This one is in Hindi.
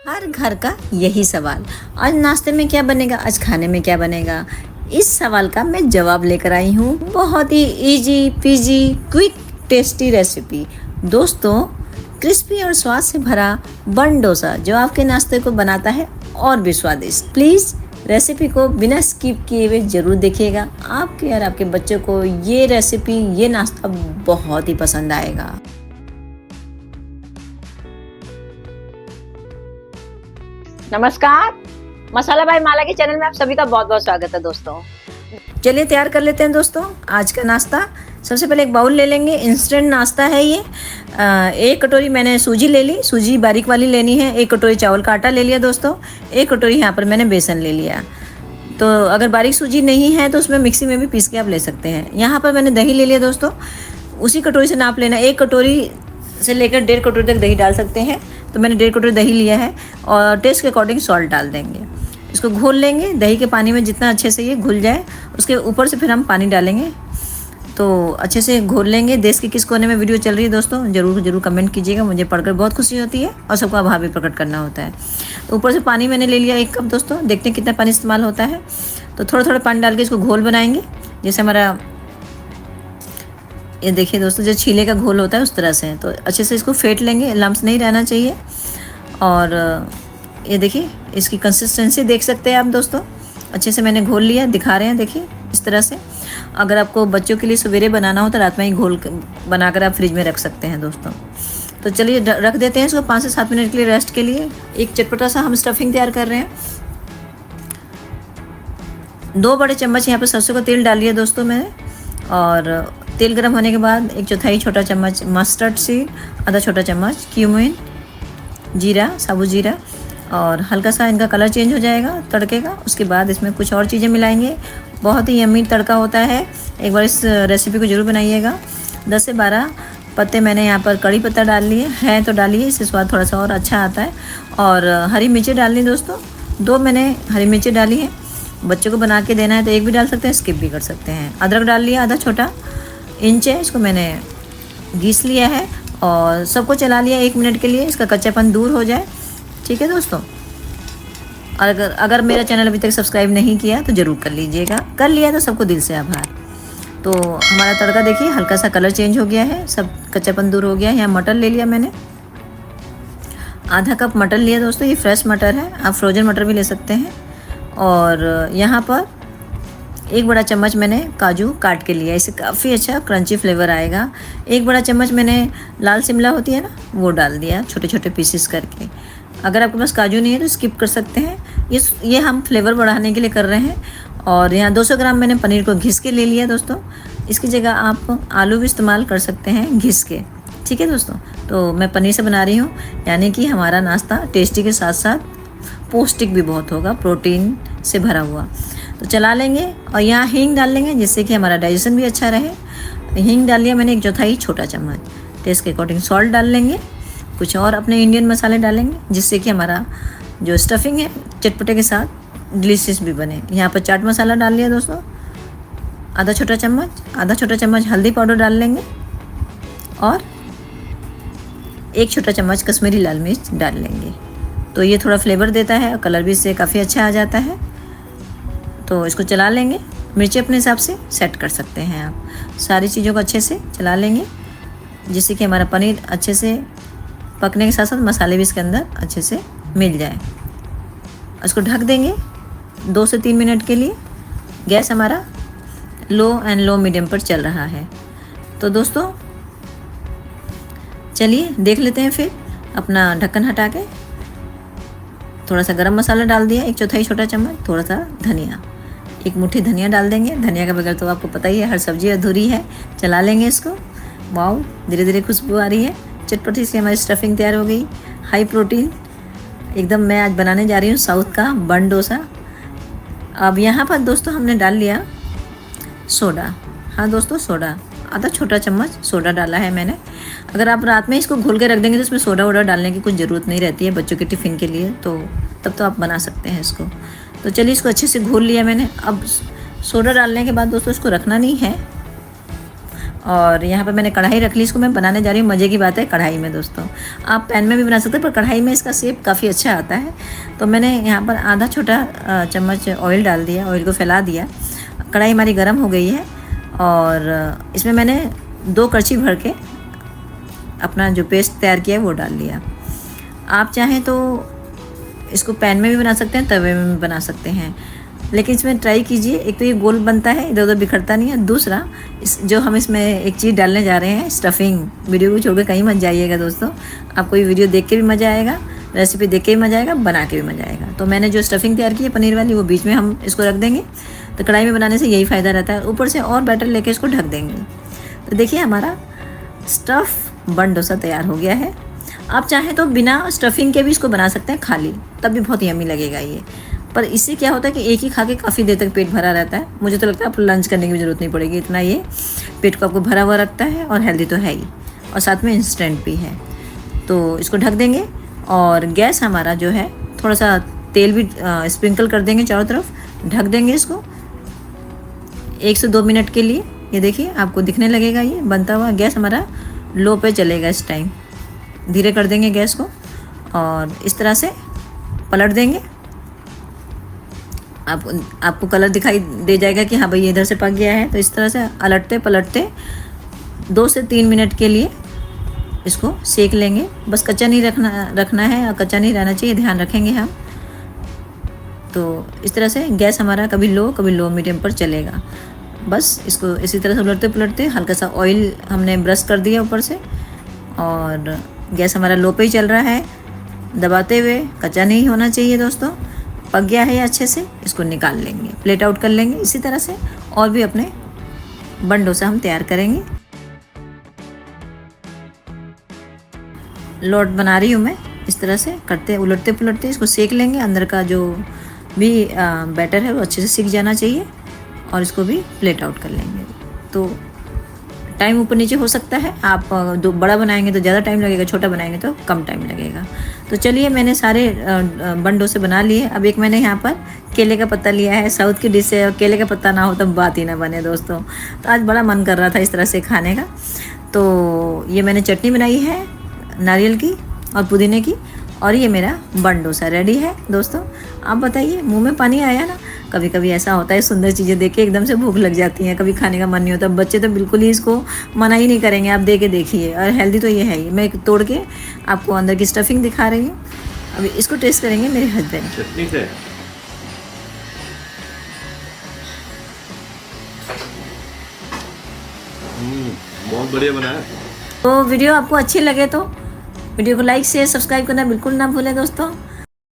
हर घर का यही सवाल, आज नाश्ते में क्या बनेगा, आज खाने में क्या बनेगा। इस सवाल का मैं जवाब लेकर आई हूँ। बहुत ही easy peasy quick tasty recipe दोस्तों, क्रिस्पी और स्वाद से भरा बन डोसा जो आपके नाश्ते को बनाता है और भी स्वादिष्ट। प्लीज़ रेसिपी को बिना स्किप किए हुए ज़रूर देखिएगा। आपके और आपके बच्चों को ये रेसिपी, ये नाश्ता बहुत ही पसंद आएगा। नमस्कार, मसाला बाय माला के चैनल में आप सभी का बहुत बहुत स्वागत है दोस्तों। चलिए तैयार कर लेते हैं दोस्तों आज का नाश्ता। सबसे पहले एक बाउल ले लेंगे, इंस्टेंट नाश्ता है ये। 1 कटोरी मैंने सूजी ले ली, सूजी बारीक वाली लेनी है। 1 कटोरी चावल का आटा ले लिया दोस्तों। 1 कटोरी यहाँ पर मैंने बेसन ले लिया। तो अगर बारीक सूजी नहीं है तो उसमें मिक्सी में भी पीस के आप ले सकते हैं। यहाँ पर मैंने दही ले लिया दोस्तों, उसी कटोरी से नाप लेना। 1 कटोरी से लेकर 1.5 कटोरी तक दही डाल सकते हैं। तो मैंने 1.5 कटोरी दही लिया है और टेस्ट के अकॉर्डिंग सॉल्ट डाल देंगे। इसको घोल लेंगे दही के पानी में, जितना अच्छे से ये घुल जाए उसके ऊपर से फिर हम पानी डालेंगे। तो अच्छे से घोल लेंगे। देश के किस कोने में वीडियो चल रही है दोस्तों, ज़रूर कमेंट कीजिएगा, मुझे पढ़कर बहुत खुशी होती है और सबको आभार भी प्रकट करना होता है। तो ऊपर से पानी मैंने ले लिया 1 कप दोस्तों, देखते हैं कितना पानी इस्तेमाल होता है। तो थोड़ा थोड़ा पानी डाल के इसको घोल बनाएंगे, जैसे हमारा ये देखिए दोस्तों जो छीले का घोल होता है उस तरह से। तो अच्छे से इसको फेंट लेंगे, लम्स नहीं रहना चाहिए। और ये देखिए इसकी कंसिस्टेंसी देख सकते हैं आप दोस्तों, अच्छे से मैंने घोल लिया, दिखा रहे हैं देखिए इस तरह से। अगर आपको बच्चों के लिए सवेरे बनाना हो तो रात में ही घोल बनाकर आप फ्रिज में रख सकते हैं दोस्तों। तो चलिए रख देते हैं इसको 5 से 7 मिनट के लिए रेस्ट के लिए। एक चटपटा सा हम स्टफिंग तैयार कर रहे हैं। 2 बड़े चम्मच यहाँ पर सरसों का तेल डाल लिया दोस्तों मैंने। और तेल गर्म होने के बाद 1/4 छोटा चम्मच मस्टर्ड सीड, आधा छोटा चम्मच क्यूमिन, जीरा, साबुत जीरा, और हल्का सा इनका कलर चेंज हो जाएगा तड़के का। उसके बाद इसमें कुछ और चीज़ें मिलाएंगे। बहुत ही यम्मी तड़का होता है, एक बार इस रेसिपी को ज़रूर बनाइएगा। 10 से 12 पत्ते मैंने यहाँ पर कड़ी पत्ता डाल लिए हैं, तो डालिए, इससे स्वाद थोड़ा सा और अच्छा आता है। और हरी मिर्ची डालनी दोस्तों, 2 मैंने हरी मिर्ची डाली है। बच्चों को बना के देना है तो 1 भी डाल सकते हैं, स्किप भी कर सकते हैं। अदरक डाल लिया, आधा छोटा इंच है, इसको मैंने घिस लिया है और सबको चला लिया 1 मिनट के लिए, इसका कच्चापन दूर हो जाए। ठीक है दोस्तों, अगर मेरा चैनल अभी तक सब्सक्राइब नहीं किया तो ज़रूर कर लीजिएगा, कर लिया तो सबको दिल से आभार। तो हमारा तड़का देखिए हल्का सा कलर चेंज हो गया है, सब कच्चापन दूर हो गया है। यहाँ मटर ले लिया मैंने, आधा कप मटर लिया दोस्तों, ये फ्रेश मटर है, आप फ्रोजन मटर भी ले सकते हैं। और यहाँ पर 1 बड़ा चम्मच मैंने काजू काट के लिया, इससे काफ़ी अच्छा क्रंची फ्लेवर आएगा। 1 बड़ा चम्मच मैंने लाल शिमला होती है ना, वो डाल दिया छोटे छोटे पीसेस करके। अगर आपके पास काजू नहीं है तो स्किप कर सकते हैं, ये हम फ्लेवर बढ़ाने के लिए कर रहे हैं। और यहाँ 200 ग्राम मैंने पनीर को घिस के ले लिया दोस्तों, इसकी जगह आप आलू भी इस्तेमाल कर सकते हैं घिस के। ठीक है दोस्तों, तो मैं पनीर से बना रही हूँ, यानी कि हमारा नाश्ता टेस्टी के साथ साथ पौष्टिक भी बहुत होगा, प्रोटीन से भरा हुआ। तो चला लेंगे और यहाँ हींग डाल लेंगे, जिससे कि हमारा डाइजेशन भी अच्छा रहे। हींग डाल लिया मैंने 1/4 छोटा चम्मच। टेस्ट के अकॉर्डिंग सॉल्ट डाल लेंगे, कुछ और अपने इंडियन मसाले डालेंगे, जिससे कि हमारा जो स्टफिंग है चटपटे के साथ डिलीशियस भी बने। यहाँ पर चाट मसाला डाल लिया दोस्तों, आधा छोटा चम्मच हल्दी पाउडर डाल लेंगे और 1 छोटा चम्मच कश्मीरी लाल मिर्च डाल लेंगे। तो ये थोड़ा फ्लेवर देता है और कलर भी इससे काफ़ी अच्छा आ जाता है। तो इसको चला लेंगे, मिर्ची अपने हिसाब से सेट कर सकते हैं आप। सारी चीज़ों को अच्छे से चला लेंगे, जिससे कि हमारा पनीर अच्छे से पकने के साथ साथ मसाले भी इसके अंदर अच्छे से मिल जाए। इसको ढक देंगे 2 से 3 मिनट के लिए। गैस हमारा लो मीडियम पर चल रहा है। तो दोस्तों चलिए देख लेते हैं फिर। अपना ढक्कन हटा के थोड़ा सा गरम मसाला डाल दिया, 1/4 छोटा चम्मच, थोड़ा सा धनिया, 1 मुट्ठी धनिया डाल देंगे। धनिया का बगैर तो आपको पता ही है हर सब्जी अधूरी है। चला लेंगे इसको। वाओ, धीरे धीरे खुशबू आ रही है, चटपटी से हमारी स्टफिंग तैयार हो गई, हाई प्रोटीन एकदम। मैं आज बनाने जा रही हूँ साउथ का बन डोसा। अब यहाँ पर दोस्तों हमने डाल लिया सोडा। हाँ दोस्तों, सोडा, आधा छोटा चम्मच सोडा डाला है मैंने। अगर आप रात में इसको घोल के रख देंगे तो इसमें सोडा वोडा डालने की कुछ ज़रूरत नहीं रहती है बच्चों के टिफ़िन के लिए, तो तब तो आप बना सकते हैं इसको। तो चलिए इसको अच्छे से घोल लिया मैंने। अब सोडा डालने के बाद दोस्तों इसको रखना नहीं है, और यहाँ पर मैंने कढ़ाई रख ली, इसको मैं बनाने जा रही हूँ। मज़े की बात है कढ़ाई में दोस्तों, आप पैन में भी बना सकते हैं पर कढ़ाई में इसका शेप काफ़ी अच्छा आता है। तो मैंने यहाँ पर आधा छोटा चम्मच ऑयल डाल दिया, ऑयल को फैला दिया। कढ़ाई हमारी गर्म हो गई है और इसमें मैंने 2 कड़छी भर के अपना जो पेस्ट तैयार किया है वो डाल लिया। आप चाहें तो इसको पैन में भी बना सकते हैं, तवे में भी बना सकते हैं, लेकिन इसमें ट्राई कीजिए। एक तो ये गोल बनता है, इधर उधर बिखरता नहीं है। दूसरा जो हम इसमें एक चीज़ डालने जा रहे हैं, स्टफिंग। वीडियो को छोड़ के कहीं मत जाइएगा दोस्तों, आपको ये वीडियो देख के भी मज़ा आएगा, रेसिपी देख के भी मज़ा आएगा, बना के भी मज़ा आएगा। तो मैंने जो स्टफिंग तैयार की है पनीर वाली, वो बीच में हम इसको रख देंगे। तो कढ़ाई में बनाने से यही फ़ायदा रहता है। ऊपर से और बैटर लेके इसको ढक देंगे। तो देखिए हमारा स्टफ़ बन डोसा तैयार हो गया है। आप चाहें तो बिना स्टफिंग के भी इसको बना सकते हैं खाली, तब भी बहुत यम्मी लगेगा ये। पर इससे क्या होता है कि एक ही खा के काफ़ी देर तक पेट भरा रहता है। मुझे तो लगता है आपको लंच करने की भी ज़रूरत नहीं पड़ेगी, इतना ये पेट को आपको भरा हुआ रखता है और हेल्दी तो है ही, और साथ में इंस्टेंट भी है। तो इसको ढक देंगे और गैस हमारा जो है थोड़ा सा तेल भी स्प्रिंकल कर देंगे चारों तरफ। ढक देंगे इसको 1 से 2 मिनट के लिए। ये देखिए आपको दिखने लगेगा ये बनता हुआ। गैस हमारा लो पे चलेगा इस टाइम, धीरे कर देंगे गैस को और इस तरह से पलट देंगे। आपको कलर दिखाई दे जाएगा कि हाँ भाई ये इधर से पक गया है। तो इस तरह से अलटते पलटते 2 से 3 मिनट के लिए इसको सेक लेंगे। बस कच्चा नहीं रखना है, और कच्चा नहीं रहना चाहिए, ध्यान रखेंगे हम। तो इस तरह से गैस हमारा कभी लो मीडियम पर चलेगा। बस इसको इसी तरह से उलटते पलटते, हल्का सा ऑयल हमने ब्रश कर दिया ऊपर से, और गैस हमारा लो पे ही चल रहा है। दबाते हुए, कच्चा नहीं होना चाहिए दोस्तों। पक गया है ये अच्छे से, इसको निकाल लेंगे, प्लेट आउट कर लेंगे। इसी तरह से और भी अपने बन डोसा हम तैयार करेंगे। लोट बना रही हूँ मैं, इस तरह से करते उलटते पुलटते इसको सेक लेंगे। अंदर का जो भी बैटर है वो अच्छे से सीख जाना चाहिए, और इसको भी प्लेट आउट कर लेंगे। तो टाइम ऊपर नीचे हो सकता है, आप जो बड़ा बनाएंगे तो ज़्यादा टाइम लगेगा, छोटा बनाएंगे तो कम टाइम लगेगा। तो चलिए मैंने सारे बन डोसे बना लिए। अब एक मैंने यहाँ पर केले का पत्ता लिया है, साउथ की डिश है, और केले का पत्ता ना हो तो बात ही ना बने दोस्तों। तो आज बड़ा मन कर रहा था इस तरह से खाने का। तो ये मैंने चटनी बनाई है नारियल की और पुदीने की, और ये मेरा बन डोसा रेडी है दोस्तों। आप बताइए, मुंह में पानी आया ना? कभी कभी ऐसा होता है, सुंदर चीज़ें देख के एकदम से भूख लग जाती है, कभी खाने का मन नहीं होता। बच्चे तो बिल्कुल ही इसको मना ही नहीं करेंगे, आप दे के देखिए। और हेल्दी तो ये है ही। मैं तोड़ के आपको अंदर की स्टफिंग दिखा रही हूँ। अभी इसको टेस्ट करेंगे मेरे हस्बैंड। चटनी से बहुत बढ़िया बना है। तो वीडियो आपको अच्छी लगे तो वीडियो को लाइक शेयर सब्सक्राइब करना बिल्कुल ना भूलें दोस्तों।